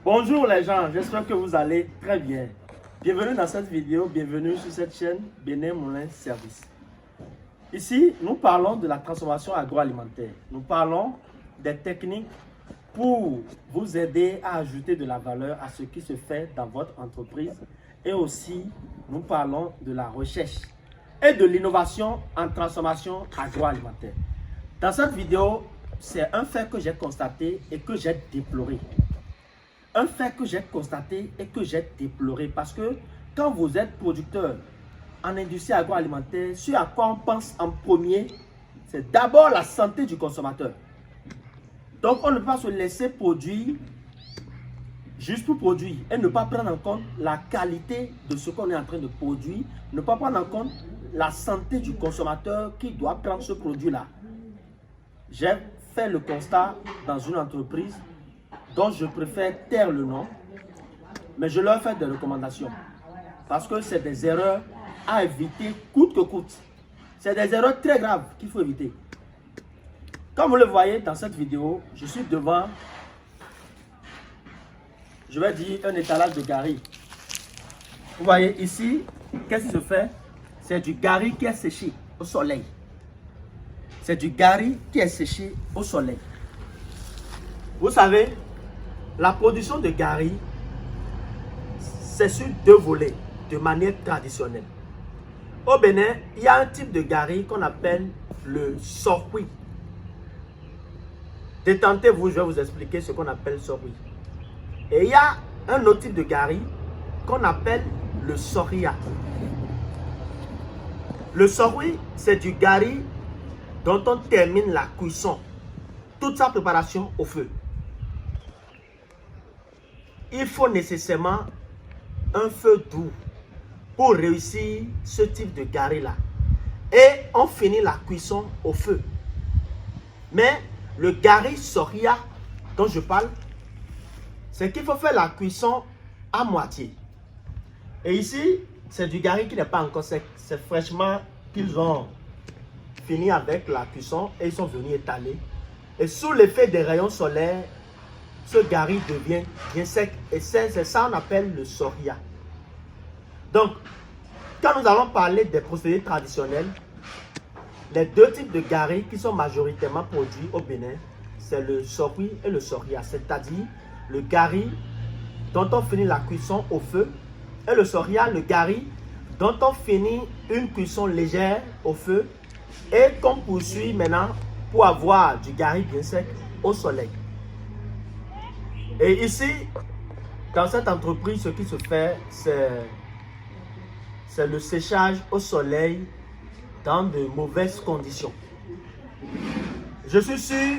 Bonjour les gens, j'espère que vous allez très bien. Bienvenue dans cette vidéo, bienvenue sur cette chaîne Bénin Moulin Service. Ici, nous parlons de la transformation agroalimentaire. Nous parlons des techniques pour vous aider à ajouter de la valeur à ce qui se fait dans votre entreprise. Et aussi, nous parlons de la recherche et de l'innovation en transformation agroalimentaire. Dans cette vidéo, c'est un fait que j'ai constaté et que j'ai déploré. Un fait que j'ai constaté et que j'ai déploré parce que quand vous êtes producteur en industrie agroalimentaire, ce à quoi on pense en premier, c'est d'abord la santé du consommateur. Donc on ne peut pas se laisser produire juste pour produire et ne pas prendre en compte la qualité de ce qu'on est en train de produire, ne pas prendre en compte la santé du consommateur qui doit prendre ce produit-là. J'ai fait le constat dans une entreprise dont je préfère taire le nom, mais je leur fais des recommandations parce que c'est des erreurs à éviter coûte que coûte. C'est des erreurs très graves qu'il faut éviter. Comme vous le voyez dans cette vidéo, je suis devant, je vais dire, un étalage de gari. Vous voyez ici, qu'est-ce qui se fait? C'est du gari qui est séché au soleil. C'est du gari qui est séché au soleil. Vous savez, la production de gari, c'est sur deux volets, de manière traditionnelle. Au Bénin, il y a un type de gari qu'on appelle le sorwi. Détentez-vous, je vais vous expliquer ce qu'on appelle sorwi. Et il y a un autre type de gari qu'on appelle le soria. Le sorwi, c'est du gari dont on termine la cuisson, toute sa préparation au feu. Il faut nécessairement un feu doux pour réussir ce type de gari-là. Et on finit la cuisson au feu. Mais le gari soria dont je parle, c'est qu'il faut faire la cuisson à moitié. Et ici, c'est du gari qui n'est pas encore sec. C'est fraîchement qu'ils ont fini avec la cuisson et ils sont venus étaler. Et sous l'effet des rayons solaires, ce gari devient bien sec et c'est ça qu'on appelle le soria. Donc, quand nous allons parler des procédés traditionnels, les deux types de gari qui sont majoritairement produits au Bénin, c'est le sorwi et le soria, c'est-à-dire le gari dont on finit la cuisson au feu et le soria, le gari dont on finit une cuisson légère au feu et qu'on poursuit maintenant pour avoir du gari bien sec au soleil. Et ici, dans cette entreprise, ce qui se fait, c'est le séchage au soleil dans de mauvaises conditions. Je suis sûr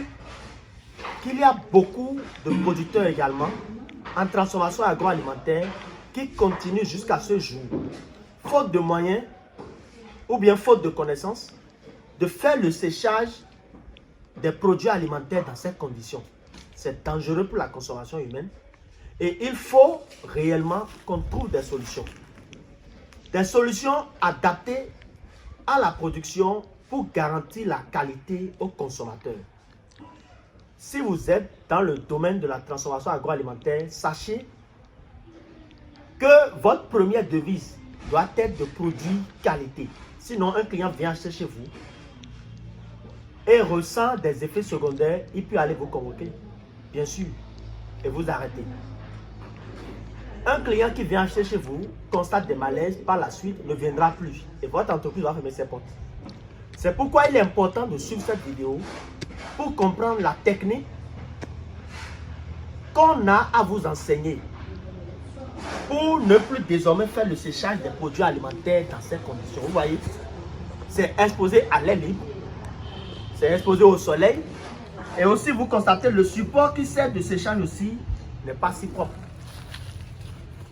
qu'il y a beaucoup de producteurs également en transformation agroalimentaire qui continuent jusqu'à ce jour, faute de moyens ou bien faute de connaissances, de faire le séchage des produits alimentaires dans ces conditions. C'est dangereux pour la consommation humaine et il faut réellement qu'on trouve des solutions. Des solutions adaptées à la production pour garantir la qualité aux consommateurs. Si vous êtes dans le domaine de la transformation agroalimentaire, sachez que votre première devise doit être de produire qualité. Sinon, un client vient acheter chez vous et ressent des effets secondaires, il peut aller vous convoquer, bien sûr, et vous arrêter. Un client qui vient acheter chez vous, constate des malaises, par la suite ne viendra plus et votre entreprise va fermer ses portes. C'est pourquoi il est important de suivre cette vidéo pour comprendre la technique qu'on a à vous enseigner pour ne plus désormais faire le séchage des produits alimentaires dans ces conditions. Vous voyez, c'est exposé à l'air libre, c'est exposé au soleil et aussi vous constatez le support qui sert de séchage aussi n'est pas si propre.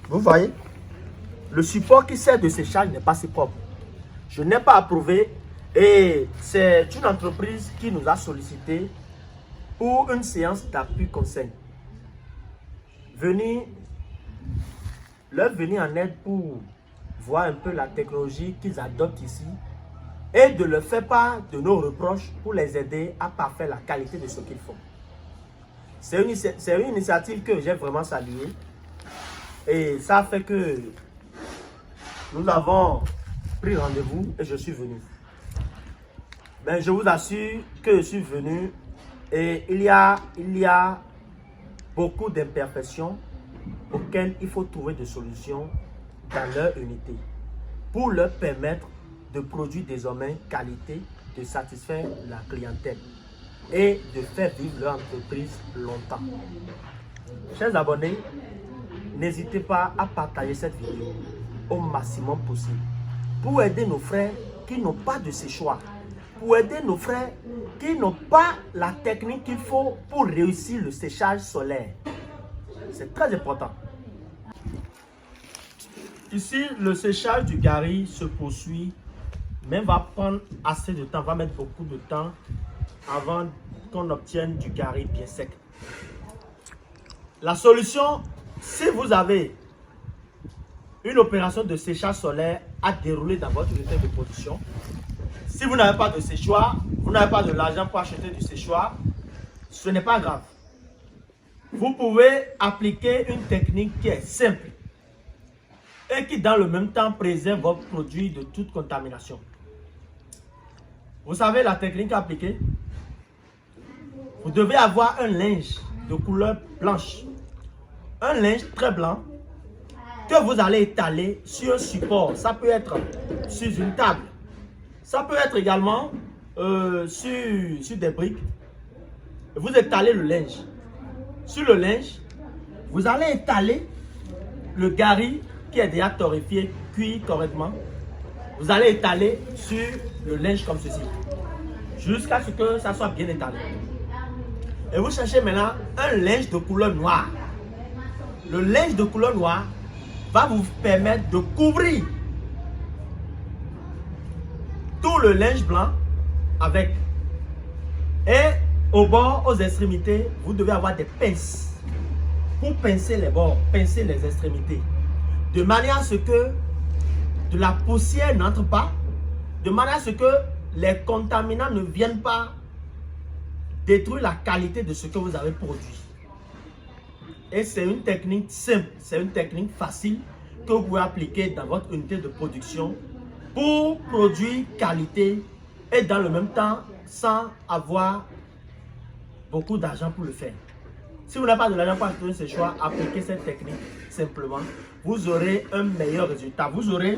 Vous voyez, le support qui sert de séchage n'est pas si propre. Je n'ai pas approuvé et c'est une entreprise qui nous a sollicité pour une séance d'appui conseil. Leur venir en aide pour voir un peu la technologie qu'ils adoptent ici et de leur faire part de nos reproches pour les aider à parfaire la qualité de ce qu'ils font. C'est une initiative que j'ai vraiment saluée. Et ça fait que nous avons pris rendez-vous et je suis venu. Ben, je vous assure que je suis venu et il y a beaucoup d'imperfections auxquelles il faut trouver des solutions dans leur unité pour leur permettre de produire désormais qualité, de satisfaire la clientèle et de faire vivre leur entreprise longtemps. Chers abonnés, n'hésitez pas à partager cette vidéo au maximum possible pour aider nos frères qui n'ont pas de séchoir, pour aider nos frères qui n'ont pas la technique qu'il faut pour réussir le séchage solaire. C'est très important. Ici, le séchage du gari se poursuit, mais va prendre assez de temps, va mettre beaucoup de temps avant qu'on obtienne du gari bien sec. La solution, si vous avez une opération de séchage solaire à dérouler dans votre unité de production, si vous n'avez pas de séchoir, vous n'avez pas de l'argent pour acheter du séchoir, ce n'est pas grave. Vous pouvez appliquer une technique qui est simple et qui dans le même temps préserve votre produit de toute contamination. Vous savez la technique à appliquer? Vous devez avoir un linge de couleur blanche, un linge très blanc que vous allez étaler sur un support. Ça peut être sur une table, ça peut être également sur des briques. Vous étalez le linge. Sur le linge, vous allez étaler le gari qui est déjà torréfié, cuit correctement. Vous allez étaler sur le linge comme ceci, jusqu'à ce que ça soit bien étalé. Et vous cherchez maintenant un linge de couleur noire. Le linge de couleur noire va vous permettre de couvrir tout le linge blanc avec. Et au bord, aux extrémités, vous devez avoir des pinces pour pincer les bords, pincer les extrémités. De manière à ce que de la poussière n'entre pas, de manière à ce que les contaminants ne viennent pas détruire la qualité de ce que vous avez produit. Et c'est une technique simple, c'est une technique facile que vous pouvez appliquer dans votre unité de production pour produire qualité et dans le même temps sans avoir beaucoup d'argent pour le faire. Si vous n'avez pas de l'argent pour acheter un séchoir, appliquez cette technique simplement. Vous aurez un meilleur résultat. Vous aurez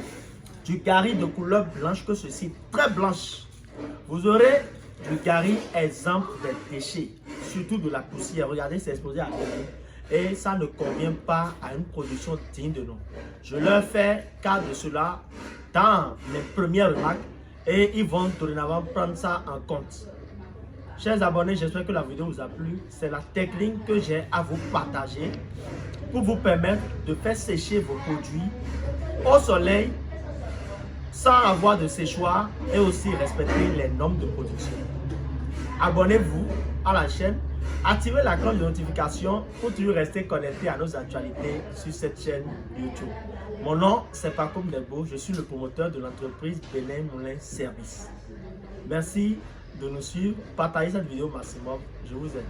du gari de couleur blanche que ceci, très blanche. Vous aurez du gari exempt des déchets, surtout de la poussière. Regardez, c'est exposé à l'eau. Et ça ne convient pas à une production digne de nom. Je leur fais cas de cela dans mes premières remarques et ils vont dorénavant prendre ça en compte. Chers abonnés, j'espère que la vidéo vous a plu. C'est la technique que j'ai à vous partager pour vous permettre de faire sécher vos produits au soleil sans avoir de séchoir et aussi respecter les normes de production. Abonnez-vous à la chaîne, activez la cloche de notification pour toujours rester connecté à nos actualités sur cette chaîne YouTube. Mon nom, c'est Paco Mdebo, je suis le promoteur de l'entreprise Benin Moulin Service. Merci de nous suivre, partagez cette vidéo au maximum, je vous aime.